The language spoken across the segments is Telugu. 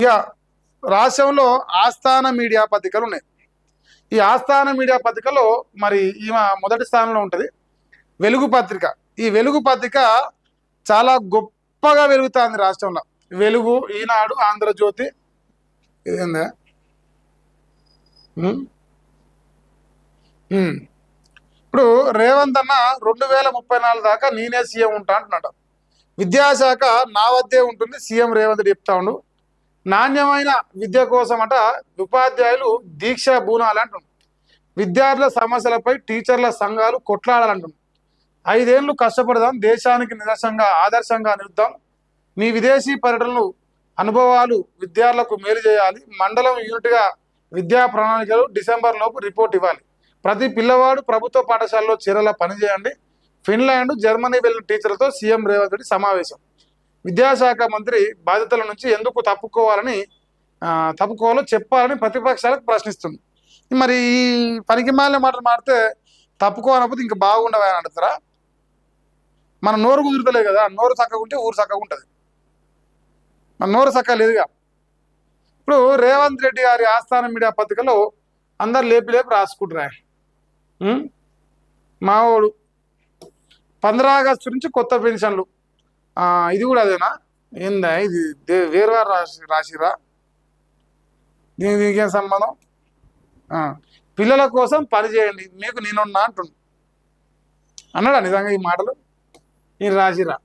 ఇక రాష్ట్రంలో ఆస్థాన మీడియా పత్రికలు ఉన్నాయి. ఈ ఆస్థాన మీడియా పత్రికలో మరి ఈమె మొదటి స్థానంలో ఉంటుంది వెలుగు పత్రిక. ఈ వెలుగు పత్రిక చాలా గొప్పగా వెలుగుతుంది రాష్ట్రంలో. వెలుగు, ఈనాడు, ఆంధ్రజ్యోతి. ఇదేందా ఇప్పుడు రేవంత్ అన్న 2034 దాకా నేనే సీఎం ఉంటా అంటున్నాడు. విద్యాశాఖ నా వద్దే ఉంటుంది సీఎం రేవంత్ చెప్తా ఉండు. నాణ్యమైన విద్య కోసం అట ఉపాధ్యాయులు దీక్ష బూనాలి అంటున్నారు. విద్యార్థుల సమస్యలపై టీచర్ల సంఘాలు కొట్లాడాలంటున్నారు. 5 ఏళ్ళు కష్టపడదాం, దేశానికి ఆదర్శంగా నిలుద్దాం. మీ విదేశీ పర్యటనలు అనుభవాలు విద్యార్థులకు మేలు చేయాలి. మండలం యూనిట్గా విద్యా ప్రణాళికలు డిసెంబర్ లోపు రిపోర్ట్ ఇవ్వాలి. ప్రతి పిల్లవాడు ప్రభుత్వ పాఠశాలలో చేరేలా పనిచేయండి. ఫిన్లాండ్, జర్మనీ వెళ్ళిన టీచర్లతో సీఎం రేవంత్ రెడ్డి సమావేశం. విద్యాశాఖ మంత్రి బాధ్యతల నుంచి ఎందుకు తప్పుకోవాలో చెప్పాలని ప్రతిపక్షాలకు ప్రశ్నిస్తుంది. మరి ఈ పనికి మాలిన మాటలు మాడితే తప్పుకోనకపోతే ఇంకా బాగుండవని అడుగుతారా? మన నోరు కుదురుతలే కదా. నోరు చక్కగా ఉంటే ఊరు చక్కగా ఉంటుంది. మన నోరు చక్కగా లేదుగా. ఇప్పుడు రేవంత్ రెడ్డి గారి ఆస్థాన మీడియా పత్రికలో అందరు లేపి రాసుకుంటున్నారు. మావోడు 15 ఆగస్టు నుంచి కొత్త పెన్షన్లు. ఇది కూడా అదేనా? ఏందా ఇది? వేరువారు రాసిరా? దీనికి ఏం సంబంధం? పిల్లల కోసం పని చేయండి, మీకు నేనున్నా అన్నాడా నిజంగా ఈ మాటలు? నేను రాసిరా.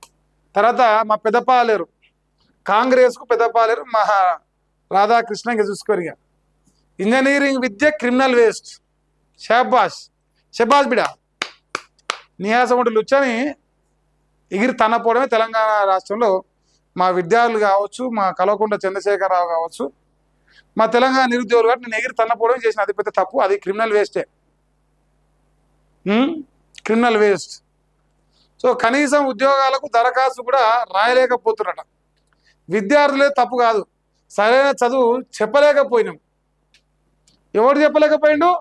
తర్వాత మా పెద్దపాలేరు, కాంగ్రెస్కు పెద్దపాలేరు మా రాధాకృష్ణ ఇంకా చూసుకోరిగా. ఇంజనీరింగ్ విద్య క్రిమినల్ వేస్ట్. షబాష్ బిడా. నియాసముడి లుచ్చని ఎగిరి తన్నపోవడమే తెలంగాణ రాష్ట్రంలో మా విద్యార్థులు కావచ్చు, మా కల్వకుంట్ల చంద్రశేఖరరావు కావచ్చు, మా తెలంగాణ నిరుద్యోగులు కాబట్టి నేను ఎగిరి తన్నపోవడం చేసిన అతిపెద్ద తప్పు. అది క్రిమినల్ వేస్టే, క్రిమినల్ వేస్ట్. సో కనీసం ఉద్యోగాలకు దరఖాస్తు కూడా రాయలేకపోతున్నారట. విద్యార్థులే తప్పు కాదు, సరైన చదువు చెప్పలేకపోయినాం. ఎవరు చెప్పలేకపోయిండు?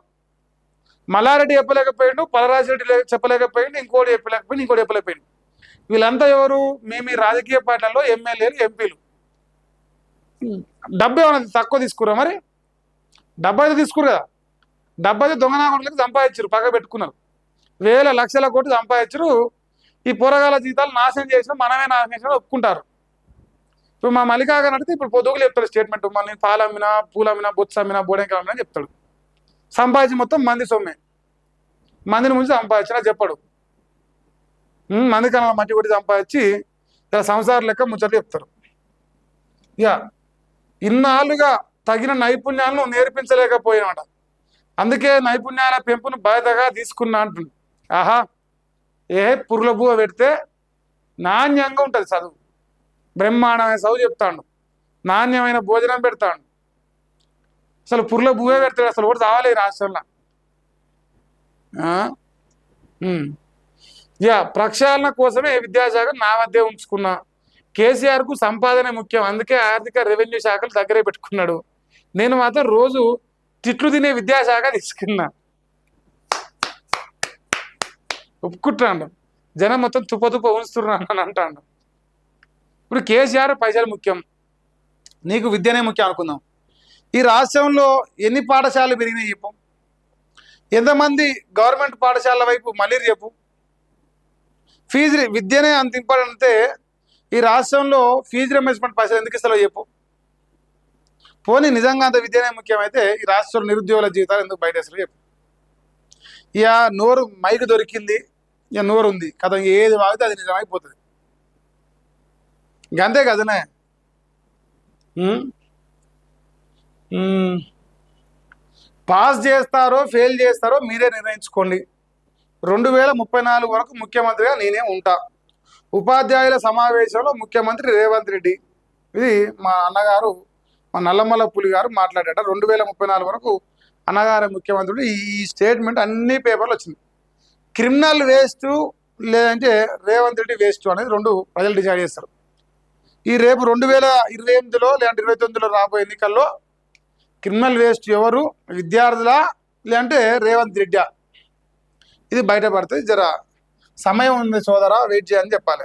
మల్లారెడ్డి చెప్పలేకపోయిండు, పలరాజిరెడ్డి చెప్పలేకపోయిండు, ఇంకోటి చెప్పలేకపోయిండు. వీళ్ళంతా ఎవరు? మేము ఈ రాజకీయ పార్టీలలో ఎమ్మెల్యేలు, ఎంపీలు. డబ్బు ఏమన్నా తక్కువ తీసుకురా? మరి డబ్బు అయితే తీసుకురు కదా. డబ్బు అయితే దొంగనాకొండలకు సంపాదించారు, పక్క పెట్టుకున్నారు. వేల లక్షల కోట్లు సంపాదించరు. ఈ పోరగాల జీతాలు నాశనం చేసిన మనమే నాశనం చేసిన ఒప్పుకుంటారు. ఇప్పుడు మా మల్లికాగా నడితే ఇప్పుడు పొద్దుగులు చెప్తాడు స్టేట్మెంట్. నేను పాలమ్మినా, పూలమ్మినా, బొత్స అమ్మినా, బోడెంకాయ అమ్మినా చెప్తాడు. సంపాదించి మొత్తం మంది సొమ్మే. మందిని ముందు సంపాదించినా చెప్పడు. మంది కన్నా మట్టి కొట్టి సంపాదించి ఇలా సంసారం లెక్క ముచ్చట్లు చెప్తారు. ఇక ఇన్నాళ్ళుగా తగిన నైపుణ్యాలను నేర్పించలేకపోయామట. అందుకే నైపుణ్యాల పెంపును బాధ్యతగా తీసుకున్నా అంటుంది. ఆహా, పురుగుల బువ్వ పెడితే నాణ్యంగా ఉంటుంది చదువు. బ్రహ్మాండమైన చదువు చెప్తాడు, నాణ్యమైన భోజనం పెడతాడు. అసలు పురుగుల బువ్వే పెడతాడు. అసలు కూడా చావాలి ఈ రాష్ట్రంలో. ప్రక్షాళన కోసమే విద్యాశాఖ నా వద్దే ఉంచుకున్నా. కేసీఆర్కు సంపాదనే ముఖ్యం, అందుకే ఆర్థిక రెవెన్యూ శాఖలు దగ్గరే పెట్టుకున్నాడు. నేను మాత్రం రోజు తిట్లు తినే విద్యాశాఖ తీసుకున్నా. ఒప్పుకుంటున్నాడు. జనం మొత్తం తుప్ప ఉంచుతున్నాను అని అంటాడు. ఇప్పుడు కేసీఆర్ పైసలు ముఖ్యం, నీకు విద్యనే ముఖ్యం అనుకుందాం. ఈ రాష్ట్రంలో ఎన్ని పాఠశాలలు పెరిగినాయి చెప్పు? ఎంతమంది గవర్నమెంట్ పాఠశాలల వైపు మళ్ళీ చెప్పు? ఫీజు విద్యనే అంత ఇంపార్టెంట్ అంటే ఈ రాష్ట్రంలో ఫీజు రియంబర్స్మెంట్ పైసలు ఎందుకు ఇస్తారో చెప్పు? పోనీ నిజంగా అంత విద్యనే ముఖ్యమైతే ఈ రాష్ట్రంలో నిరుద్యోగుల జీవితాలు ఎందుకు బయట వేస్తారో చెప్పు? ఇక నోరు మైకు దొరికింది, ఇక నోరు ఉంది కదా, ఏది వాగితే అది నిజమైపోతుంది. ఇంకంతే కదనే. పాస్ చేస్తారో ఫెయిల్ చేస్తారో మీరే నిర్ణయించుకోండి. 2034 వరకు ముఖ్యమంత్రిగా నేనే ఉంటా. ఉపాధ్యాయుల సమావేశంలో ముఖ్యమంత్రి రేవంత్ రెడ్డి. ఇది మా అన్నగారు, మా నల్లమల్ల పులి గారు మాట్లాడాట. 2034 వరకు అన్నగారు ముఖ్యమంత్రుడు. ఈ స్టేట్మెంట్ అన్ని పేపర్లు వచ్చింది. క్రిమినల్ వేస్ట్ లేదంటే రేవంత్ రెడ్డి వేస్ట్ అనేది 2 ప్రజలు డిసైడ్ చేస్తారు. ఈ రేపు 2028లో లేదంటే 2029లో రాబోయే ఎన్నికల్లో క్రిమినల్ వేస్ట్ ఎవరు? విద్యార్థులా లేదంటే రేవంత్ రెడ్డి? ఇది బయటపడుతుంది. జర సమయం ఉంది సోదరా, వెయిట్ చేయని చెప్పాలి.